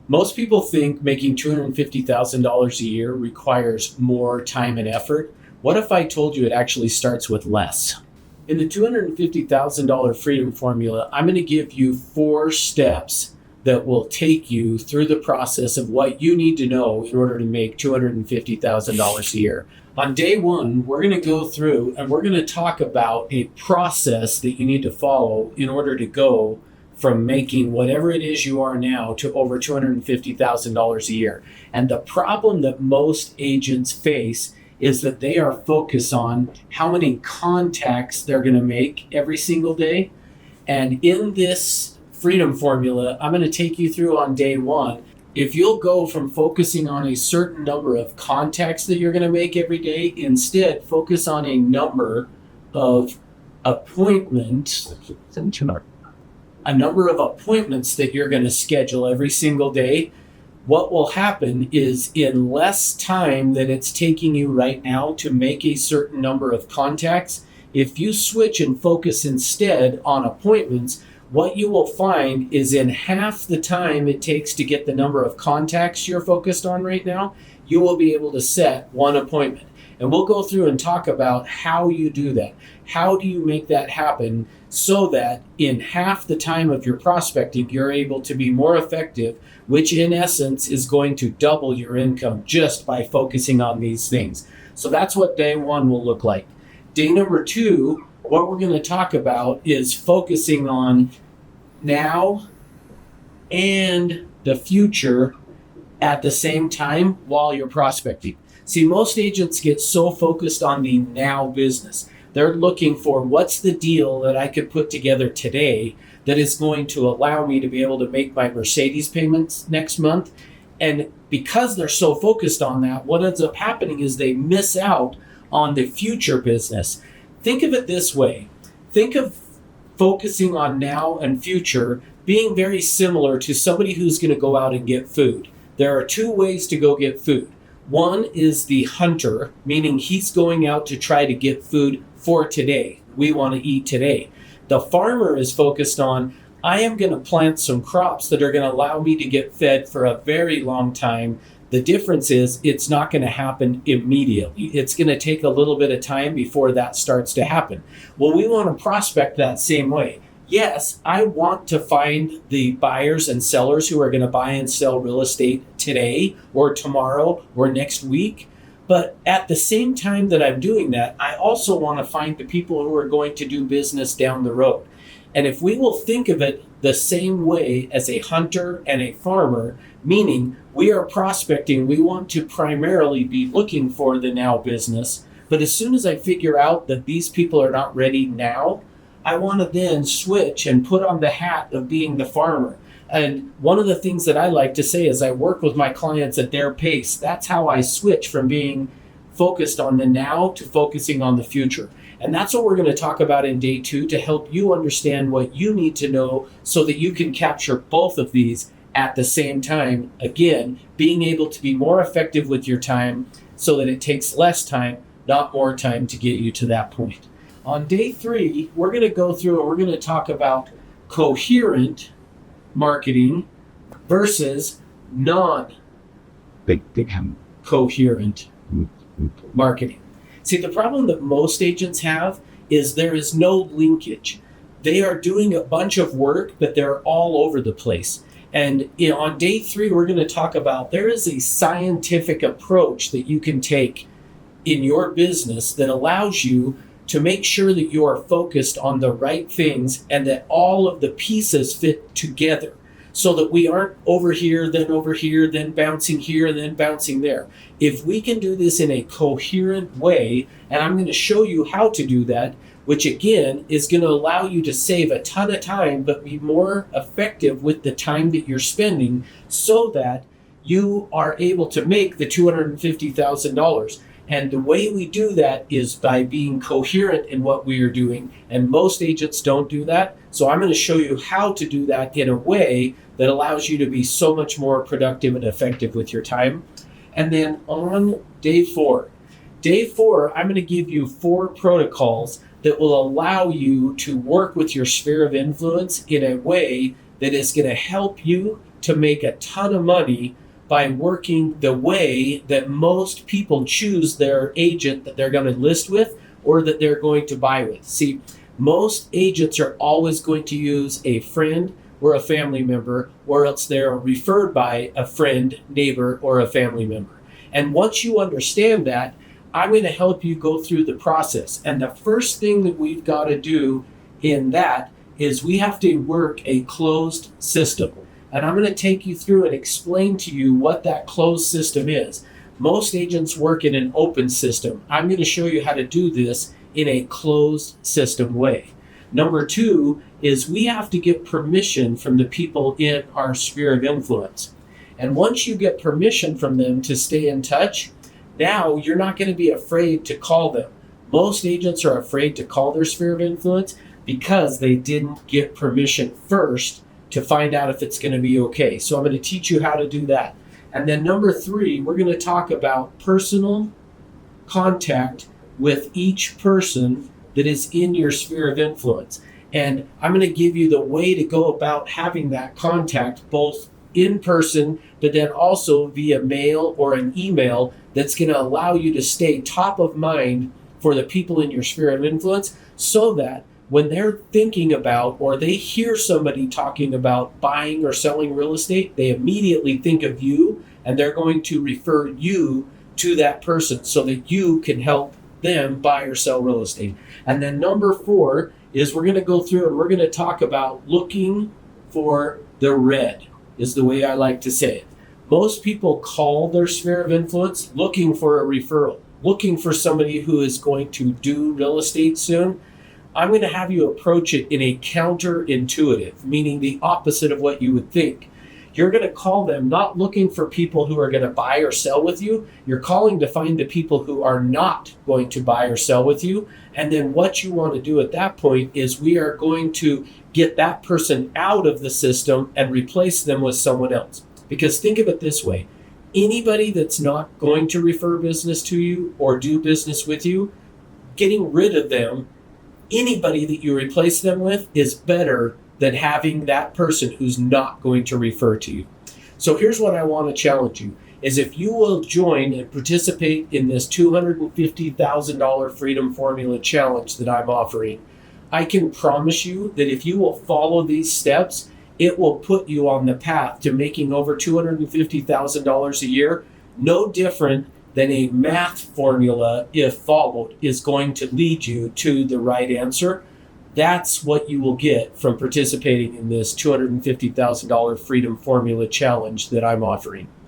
Most people think making $250,000 a year requires more time and effort. What if I told you it actually starts with less? In the $250,000 freedom formula, I'm going to give you 4 steps that will take you through the process of what you need to know in order to make $250,000 a year. On day 1, we're going to go through and we're going to talk about a process that you need to follow in order to go from making whatever it is you are now to over $250,000 a year. And the problem that most agents face is that they are focused on how many contacts they're going to make every single day. And in this freedom formula, I'm going to take you through on day 1. If you'll go from focusing on a certain number of contacts that you're going to make every day, instead focus on a number of appointments that you're going to schedule every single day, what will happen is in less time than it's taking you right now to make a certain number of contacts, if you switch and focus instead on appointments, what you will find is in half the time it takes to get the number of contacts you're focused on right now, you will be able to set one appointment. And we'll go through and talk about how you do that. How do you make that happen so that in half the time of your prospecting, you're able to be more effective, which in essence is going to double your income just by focusing on these things. So that's what day 1 will look like. Day number 2, what we're going to talk about is focusing on now and the future at the same time while you're prospecting. See, most agents get so focused on the now business. They're looking for what's the deal that I could put together today that is going to allow me to be able to make my Mercedes payments next month. And because they're so focused on that, what ends up happening is they miss out on the future business. Think of it this way. Think of focusing on now and future being very similar to somebody who's going to go out and get food. There are 2 ways to go get food. One is the hunter, meaning he's going out to try to get food for today. We want to eat today. The farmer is focused on, I am going to plant some crops that are going to allow me to get fed for a very long time. The difference is it's not going to happen immediately. It's going to take a little bit of time before that starts to happen. Well, we want to prospect that same way. Yes, I want to find the buyers and sellers who are going to buy and sell real estate today or tomorrow or next week. But at the same time that I'm doing that, I also want to find the people who are going to do business down the road. And if we will think of it the same way as a hunter and a farmer, meaning we are prospecting, we want to primarily be looking for the now business. But as soon as I figure out that these people are not ready now, I want to then switch and put on the hat of being the farmer. And one of the things that I like to say is I work with my clients at their pace. That's how I switch from being focused on the now to focusing on the future. And that's what we're going to talk about in day 2 to help you understand what you need to know so that you can capture both of these at the same time. Again, being able to be more effective with your time so that it takes less time, not more time to get you to that point. On day 3, we're going to go through and we're going to talk about coherent marketing versus non-coherent marketing. See, the problem that most agents have is there is no linkage. They are doing a bunch of work, but they're all over the place. And on day 3, we're going to talk about there is a scientific approach that you can take in your business that allows you to make sure that you are focused on the right things and that all of the pieces fit together so that we aren't over here, then bouncing here, and then bouncing there. If we can do this in a coherent way, and I'm going to show you how to do that, which again is going to allow you to save a ton of time, but be more effective with the time that you're spending so that you are able to make the $250,000. And the way we do that is by being coherent in what we are doing. And most agents don't do that. So I'm going to show you how to do that in a way that allows you to be so much more productive and effective with your time. And then on day 4, I'm going to give you 4 protocols that will allow you to work with your sphere of influence in a way that is going to help you to make a ton of money by working the way that most people choose their agent that they're going to list with or that they're going to buy with. See, most agents are always going to use a friend or a family member, or else they're referred by a friend, neighbor, or a family member. And once you understand that, I'm going to help you go through the process. And the first thing that we've got to do in that is we have to work a closed system. And I'm going to take you through and explain to you what that closed system is. Most agents work in an open system. I'm going to show you how to do this in a closed system way. Number two is we have to get permission from the people in our sphere of influence. And once you get permission from them to stay in touch, now you're not going to be afraid to call them. Most agents are afraid to call their sphere of influence because they didn't get permission first to find out if it's going to be okay. So I'm going to teach you how to do that. And then number three, we're going to talk about personal contact with each person that is in your sphere of influence. And I'm going to give you the way to go about having that contact, both in person, but then also via mail or an email, that's going to allow you to stay top of mind for the people in your sphere of influence, so that when they're thinking about or they hear somebody talking about buying or selling real estate, they immediately think of you, and they're going to refer you to that person so that you can help them buy or sell real estate. And then number four is we're going to go through and we're going to talk about looking for the red, is the way I like to say it. Most people call their sphere of influence looking for a referral, looking for somebody who is going to do real estate soon. I'm going to have you approach it in a counterintuitive, meaning the opposite of what you would think. You're going to call them not looking for people who are going to buy or sell with you. You're calling to find the people who are not going to buy or sell with you. And then what you want to do at that point is we are going to get that person out of the system and replace them with someone else. Because think of it this way. Anybody that's not going to refer business to you or do business with you, getting rid of them, anybody that you replace them with is better than having that person who's not going to refer to you. So here's what I want to challenge you, is if you will join and participate in this $250,000 Freedom Formula Challenge that I'm offering, I can promise you that if you will follow these steps, it will put you on the path to making over $250,000 a year. No different than a math formula, if followed, is going to lead you to the right answer. That's what you will get from participating in this $250,000 Freedom Formula Challenge that I'm offering.